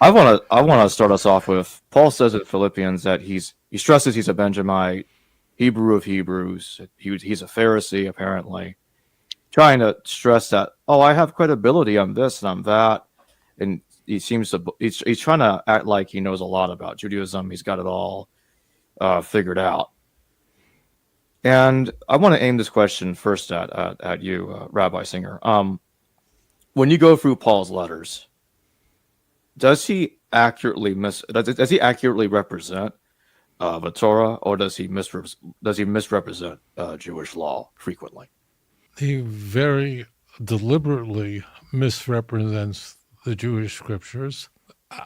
I want to start us off with Paul says in Philippians that he stresses he's a Benjamite, Hebrew of Hebrews. He's a Pharisee apparently, trying to stress that I have credibility on this and on that, and he's trying to act like he knows a lot about Judaism. He's got it all figured out. And I want to aim this question first at you, Rabbi Singer. When you go through Paul's letters, does he accurately represent the Torah, or does he misrepresent Jewish law frequently? He very deliberately misrepresents the Jewish scriptures.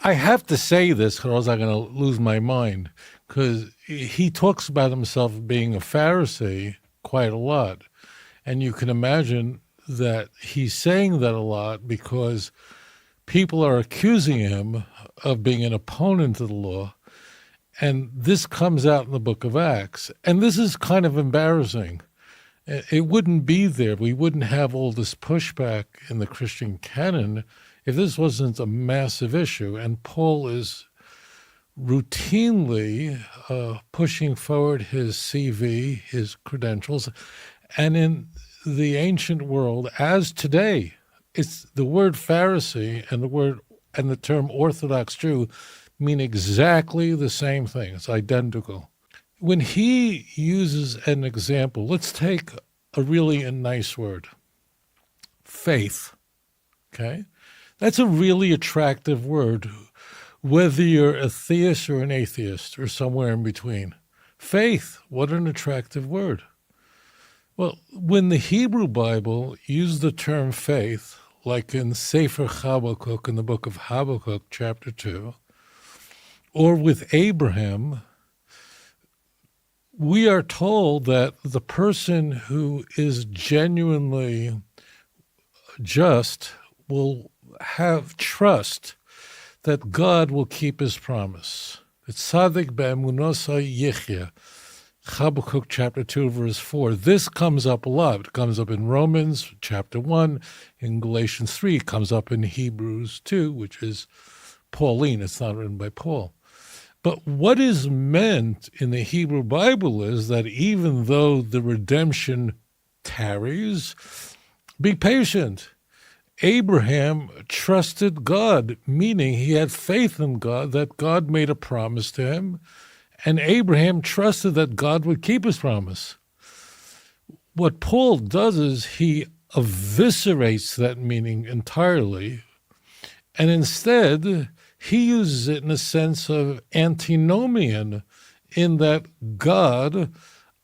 I have to say this, or else I'm going to lose my mind, because he talks about himself being a Pharisee quite a lot. And you can imagine that he's saying that a lot because people are accusing him of being an opponent of the law. And this comes out in the book of Acts. And this is kind of embarrassing. It wouldn't be there. We wouldn't have all this pushback in the Christian canon if this wasn't a massive issue. And Paul is routinely pushing forward his CV, his credentials. And in the ancient world, as today, it's the word Pharisee and the term Orthodox Jew mean exactly the same thing. It's identical. When he uses an example, let's take a really nice word, faith, okay? That's a really attractive word, whether you're a theist or an atheist or somewhere in between. Faith, what an attractive word. Well, when the Hebrew Bible used the term faith, like in Sefer Habakkuk, in the book of Habakkuk, chapter 2, or with Abraham, we are told that the person who is genuinely just will have trust that God will keep his promise. It's Tzadik be'emunosa yichya. Habakkuk chapter 2, verse 4. This comes up a lot. It comes up in Romans chapter 1, in Galatians 3. It comes up in Hebrews 2, which is Pauline. It's not written by Paul. But what is meant in the Hebrew Bible is that even though the redemption tarries, be patient. Abraham trusted God, meaning he had faith in God, that God made a promise to him, and Abraham trusted that God would keep his promise. What Paul does is he eviscerates that meaning entirely, and instead he uses it in a sense of antinomian, in that God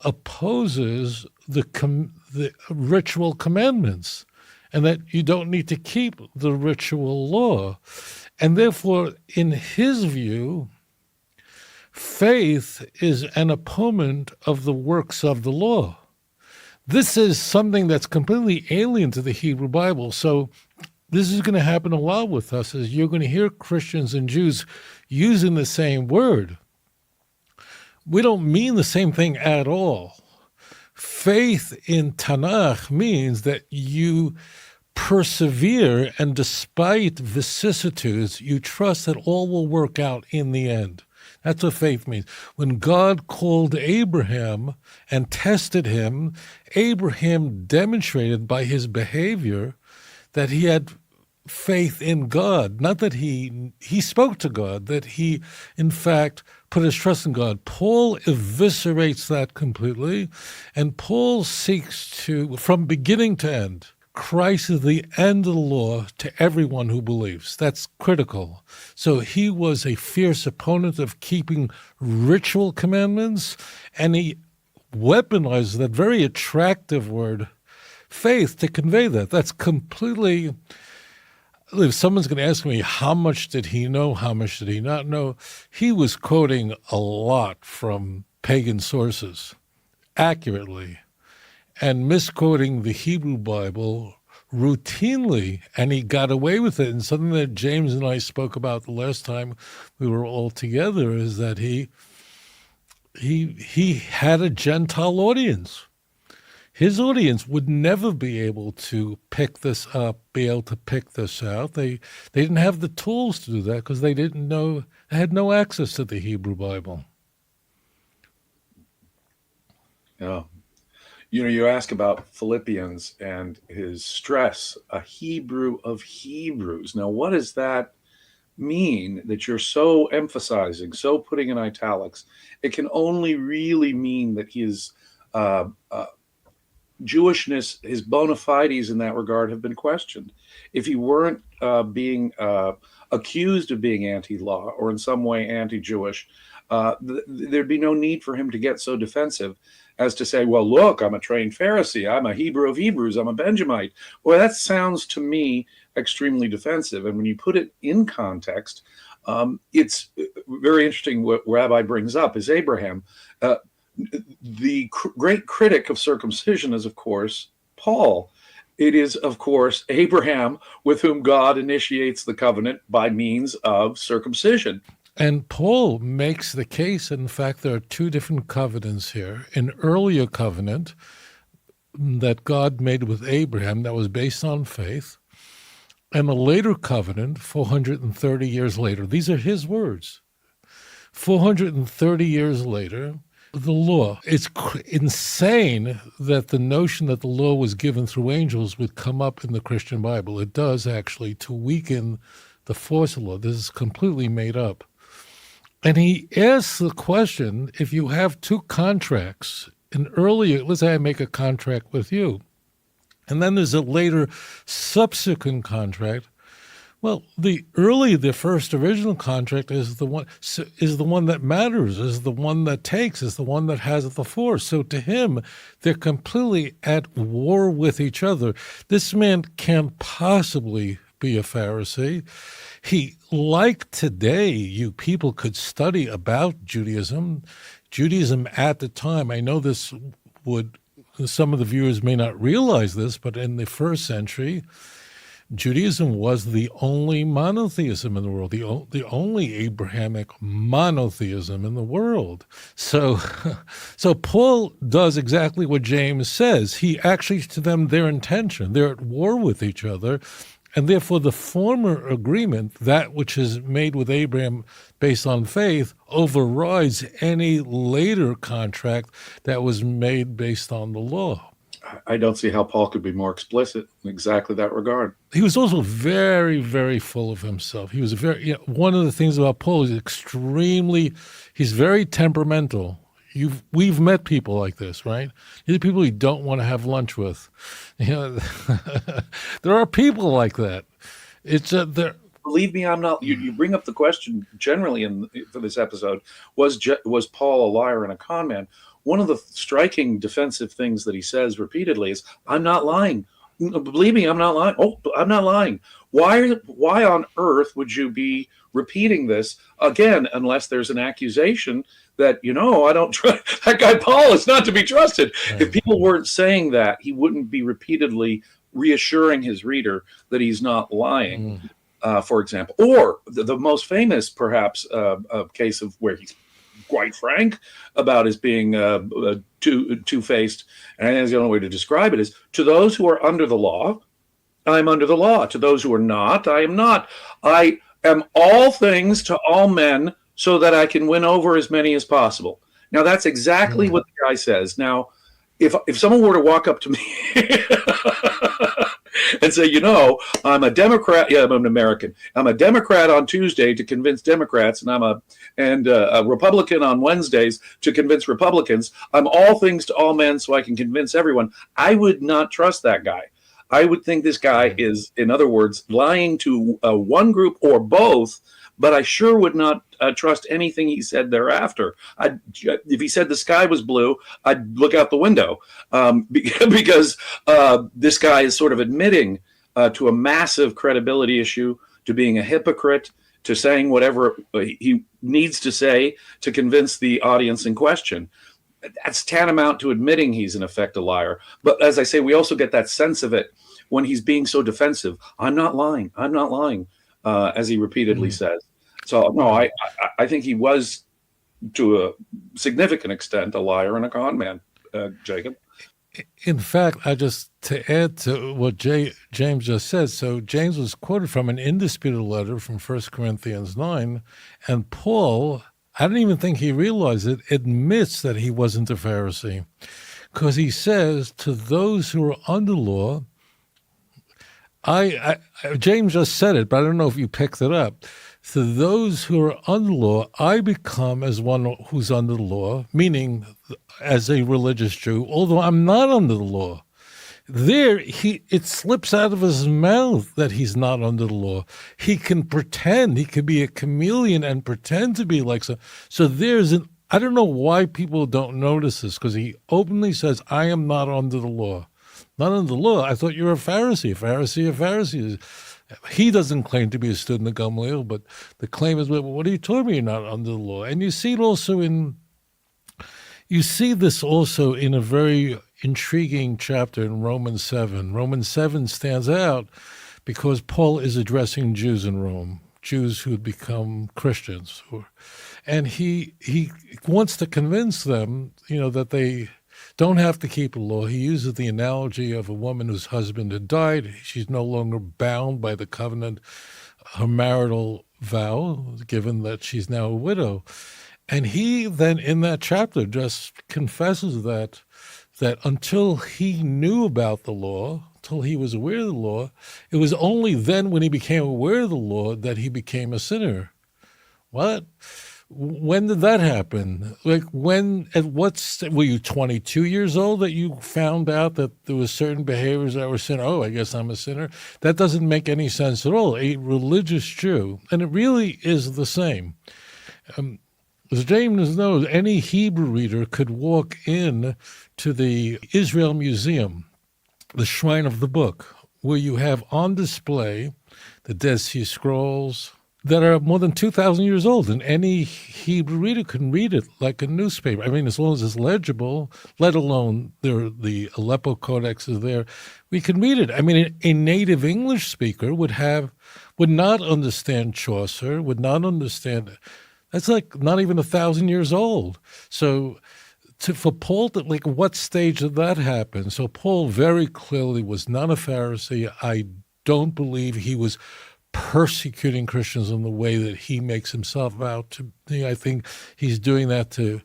opposes the ritual commandments, and that you don't need to keep the ritual law. And therefore, in his view, faith is an opponent of the works of the law. This is something that's completely alien to the Hebrew Bible. So this is going to happen a lot with us, is you're going to hear Christians and Jews using the same word. We don't mean the same thing at all. Faith in Tanakh means that you persevere, and despite vicissitudes, you trust that all will work out in the end. That's what faith means. When God called Abraham and tested him, Abraham demonstrated by his behavior that he had faith in God. Not that he spoke to God, that he, in fact, put his trust in God. Paul eviscerates that completely, and Paul seeks to, from beginning to end, Christ is the end of the law to everyone who believes. That's critical. So he was a fierce opponent of keeping ritual commandments, and he weaponized that very attractive word, faith, to convey that. That's completely... If someone's going to ask me, how much did he know, how much did he not know, he was quoting a lot from pagan sources, accurately, and misquoting the Hebrew Bible routinely, and he got away with it. And something that James and I spoke about the last time we were all together is that he had a Gentile audience. his audience would never be able to pick this up, be able to pick this out. They didn't have the tools to do that because they didn't know, they had no access to the Hebrew Bible. Yeah. You ask about Philippians and his stress, a Hebrew of Hebrews. Now, what does that mean that you're so emphasizing, so putting in italics? It can only really mean that his Jewishness, his bona fides in that regard have been questioned. If he weren't being accused of being anti-law or in some way anti-Jewish, there'd be no need for him to get so defensive as to say, well, look, I'm a trained Pharisee, I'm a Hebrew of Hebrews, I'm a Benjamite. Well, that sounds to me extremely defensive. And when you put it in context, it's very interesting. What Rabbi brings up is Abraham. The great critic of circumcision is, of course, Paul. It is, of course, Abraham with whom God initiates the covenant by means of circumcision. And Paul makes the case, in fact, there are two different covenants here. An earlier covenant that God made with Abraham that was based on faith, and a later covenant 430 years later. These are his words. 430 years later, the law. It's insane that the notion that the law was given through angels would come up in the Christian Bible. It does, actually, to weaken the force of law. This is completely made up. And he asks the question, if you have two contracts, an earlier, let's say I make a contract with you, and then there's a later subsequent contract. Well, the first original contract is the one that matters, is the one that takes, is the one that has the force. So to him, they're completely at war with each other. This man can't possibly be a Pharisee. He, like today, you people could study about Judaism. Judaism at the time, I know this would, some of the viewers may not realize this, but in the first century, Judaism was the only monotheism in the world, the only Abrahamic monotheism in the world. So Paul does exactly what James says. He actually, to them, their intention, they're at war with each other. And therefore, the former agreement, that which is made with Abraham based on faith, overrides any later contract that was made based on the law. I don't see how Paul could be more explicit in exactly that regard. He was also very, very full of himself. He was one of the things about Paul is he's very temperamental. We've met people like this, right? These are people you don't want to have lunch with. There are people like that. Believe me, I'm not. You bring up the question generally for this episode: was Paul a liar and a con man? One of the striking defensive things that he says repeatedly is, "I'm not lying. Believe me, I'm not lying. Oh, I'm not lying. Why on earth would you be repeating this again unless there's an accusation that, I don't trust that guy Paul is not to be trusted." Right. If people weren't saying that, he wouldn't be repeatedly reassuring his reader that he's not lying, for example. Or the most famous, perhaps, case of where he's quite frank about his being two-faced, and I think the only way to describe it is, to those who are under the law, I'm under the law. To those who are not, I am not. I am all things to all men so that I can win over as many as possible. Now, that's exactly what the guy says. Now, if someone were to walk up to me and say, I'm a Democrat. Yeah, I'm an American. I'm a Democrat on Tuesday to convince Democrats, and I'm a Republican on Wednesdays to convince Republicans. I'm all things to all men so I can convince everyone. I would not trust that guy. I would think this guy is, in other words, lying to one group or both, but I sure would not trust anything he said thereafter. If he said the sky was blue, I'd look out the window because this guy is sort of admitting to a massive credibility issue, to being a hypocrite, to saying whatever he needs to say to convince the audience in question. That's tantamount to admitting he's in effect a liar. But as I say, we also get that sense of it when he's being so defensive. I'm not lying, as he repeatedly says. So, no, I think he was, to a significant extent, a liar and a con man, Jacob. In fact, to add to what James just said, so James was quoted from an indisputable letter from 1 Corinthians 9, and Paul, I don't even think he realized it, admits that he wasn't a Pharisee, because he says to those who are under law, James just said it, but I don't know if you picked it up. To those who are under law, I become as one who's under the law, meaning as a religious Jew, although I'm not under the law. There, it slips out of his mouth that he's not under the law. He can pretend, he could be a chameleon and pretend to be like so. So I don't know why people don't notice this, because he openly says, I am not under the law. Not under the law. I thought you were a Pharisee. He doesn't claim to be a student of Gamaliel, but the claim is, well, what are you talking about? You're not under the law. And you see this also in a very intriguing chapter in Romans 7. Romans 7 stands out because Paul is addressing Jews in Rome, Jews who had become Christians. And he wants to convince them, that they don't have to keep the law. He uses the analogy of a woman whose husband had died. She's no longer bound by the covenant, her marital vow, given that she's now a widow. And he then in that chapter just confesses that until he knew about the law, until he was aware of the law, it was only then when he became aware of the law that he became a sinner. What? When did that happen? Like were you 22 years old that you found out that there were certain behaviors that were sin? Oh, I guess I'm a sinner. That doesn't make any sense at all. A religious Jew, and it really is the same. As James knows, any Hebrew reader could walk in to the Israel Museum, the Shrine of the Book, where you have on display the Dead Sea Scrolls, that are more than 2,000 years old, and any Hebrew reader can read it like a newspaper. I mean, as long as it's legible, let alone the Aleppo Codex is there, we can read it. I mean, a native English speaker would not understand Chaucer, would not understand. That's like not even 1,000 years old. So for Paul, what stage did that happen? So Paul very clearly was not a Pharisee. I don't believe he was persecuting Christians in the way that he makes himself out to be. I think he's doing that to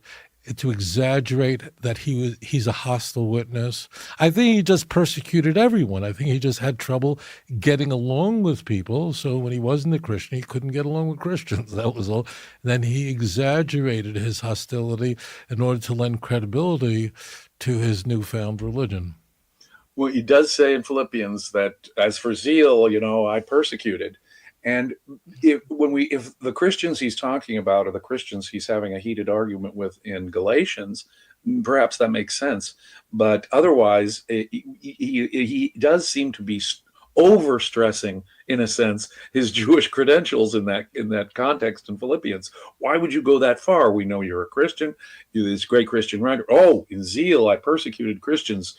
exaggerate that he's a hostile witness. I think he just persecuted everyone. I think he just had trouble getting along with people. So when he wasn't a Christian, he couldn't get along with Christians. That was all. And then he exaggerated his hostility in order to lend credibility to his newfound religion. Well, he does say in Philippians that as for zeal, I persecuted. And if the Christians he's talking about are the Christians he's having a heated argument with in Galatians, perhaps that makes sense. But otherwise, he does seem to be over-stressing, in a sense, his Jewish credentials in that context in Philippians. Why would you go that far? We know you're a Christian. You're this great Christian writer. Oh, in zeal, I persecuted Christians.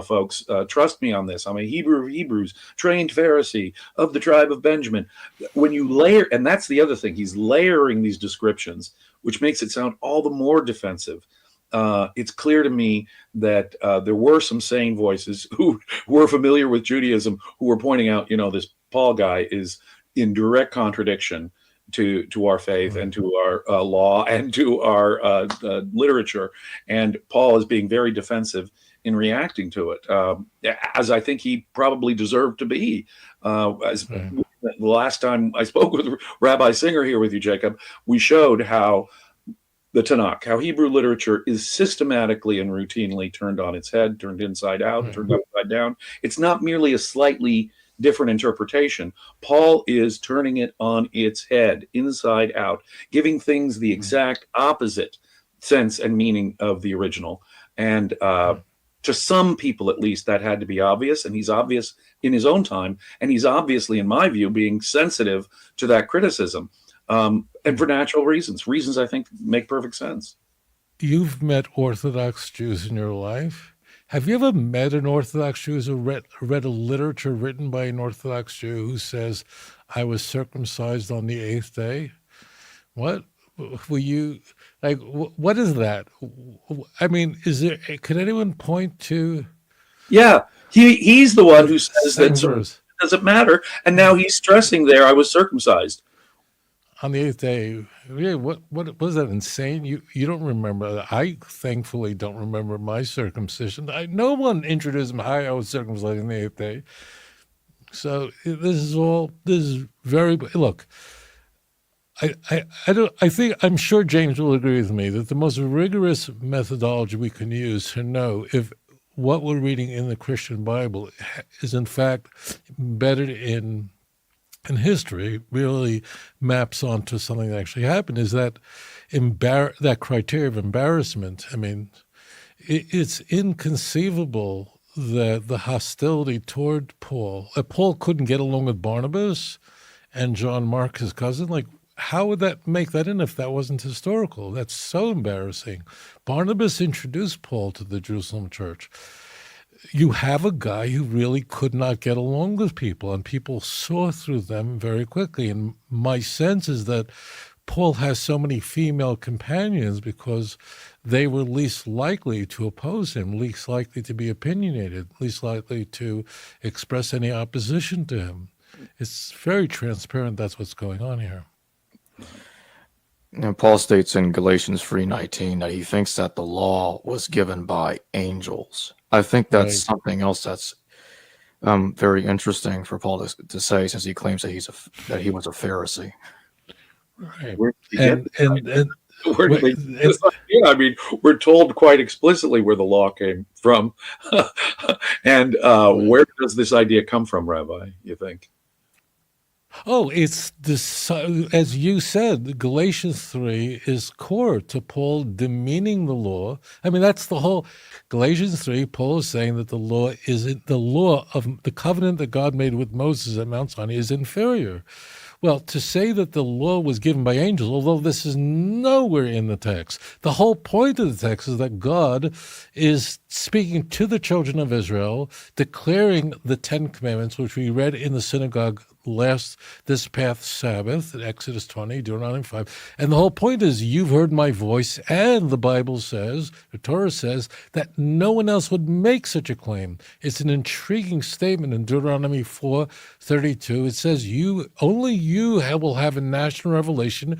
Folks, trust me on this. I'm a Hebrew of Hebrews, trained Pharisee of the tribe of Benjamin. When you layer, and that's the other thing, he's layering these descriptions, which makes it sound all the more defensive. It's clear to me that there were some sane voices who were familiar with Judaism who were pointing out, this Paul guy is in direct contradiction to our faith and to our law and to our literature. And Paul is being very defensive in reacting to it, as I think he probably deserved to be. The last time I spoke with Rabbi Singer here with you, Jacob, we showed how the Tanakh, how Hebrew literature is systematically and routinely turned on its head, turned inside out, turned upside down. It's not merely a slightly different interpretation. Paul is turning it on its head, inside out, giving things the exact opposite sense and meaning of the original. And to some people, at least, that had to be obvious, and he's obvious in his own time, and he's obviously, in my view, being sensitive to that criticism, and for natural reasons I think make perfect sense. You've met Orthodox Jews in your life. Have you ever met an Orthodox Jew who read a literature written by an Orthodox Jew who says, I was circumcised on the 8th day? What? Were you like, what is that? I mean, could anyone point to? Yeah, he's the one who says that verse? It doesn't matter. And now he's stressing there, I was circumcised. On the 8th day, yeah, what was that insane? You don't remember. I thankfully don't remember my circumcision. No one introduced me. I was circumcised on the 8th day. So this is very, look, I'm sure James will agree with me that the most rigorous methodology we can use to know if what we're reading in the Christian Bible is in fact embedded in history, really maps onto something that actually happened, is that that criteria of embarrassment. I mean, it's inconceivable that the hostility toward Paul couldn't get along with Barnabas and John Mark, his cousin. Like, how would that make that in if that wasn't historical? That's so embarrassing. Barnabas introduced Paul to the Jerusalem church. You have a guy who really could not get along with people, and people saw through them very quickly. And my sense is that Paul has so many female companions because they were least likely to oppose him, least likely to be opinionated, least likely to express any opposition to him. It's very transparent that's what's going on here. And Paul states in Galatians 3:19 that he thinks that the law was given by angels. I think that's something else that's very interesting for Paul to say, since he claims that he was a Pharisee. Right. Where did they get this idea? I mean, we're told quite explicitly where the law came from. And where does this idea come from, Rabbi, you think? Oh, it's this, as you said, Galatians 3 is core to Paul demeaning the law. I mean, that's the whole Galatians 3. Paul is saying that the law of the covenant that God made with Moses at Mount Sinai is inferior. Well, to say that the law was given by angels, although this is nowhere in the text, the whole point of the text is that God is speaking to the children of Israel, declaring the 10 Commandments, which we read in the synagogue this past Sabbath, Exodus 20, Deuteronomy 5. And the whole point is, you've heard my voice, and the Bible says, the Torah says, that no one else would make such a claim. It's an intriguing statement in Deuteronomy 4:32. It says, only you will have a national revelation.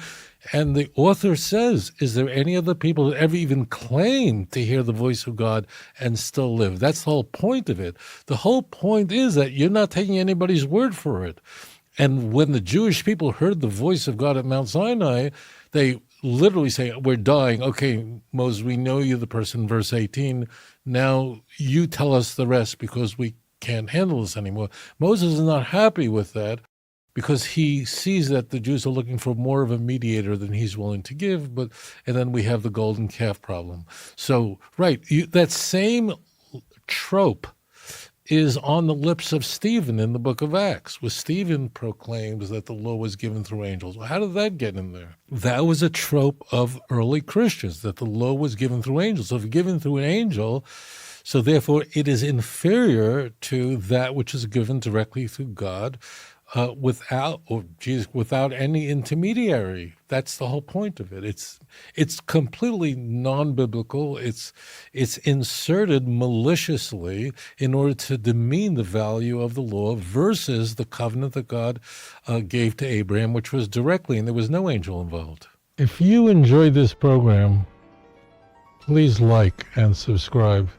And the author says, is there any other people that ever even claim to hear the voice of God and still live? That's the whole point of it. The whole point is that you're not taking anybody's word for it. And when the Jewish people heard the voice of God at Mount Sinai, they literally say, we're dying. Okay, Moses, we know you're the person, verse 18. Now you tell us the rest because we can't handle this anymore. Moses is not happy with that, because he sees that the Jews are looking for more of a mediator than he's willing to give. And then we have the golden calf problem. So, that same trope is on the lips of Stephen in the book of Acts, where Stephen proclaims that the law was given through angels. Well, how did that get in there? That was a trope of early Christians, that the law was given through angels. So if given through an angel, so therefore it is inferior to that which is given directly through God, without any intermediary. That's the whole point of it. It's completely non-biblical. It's inserted maliciously in order to demean the value of the law versus the covenant that God gave to Abraham, which was directly, and there was no angel involved. If you enjoyed this program, please like and subscribe.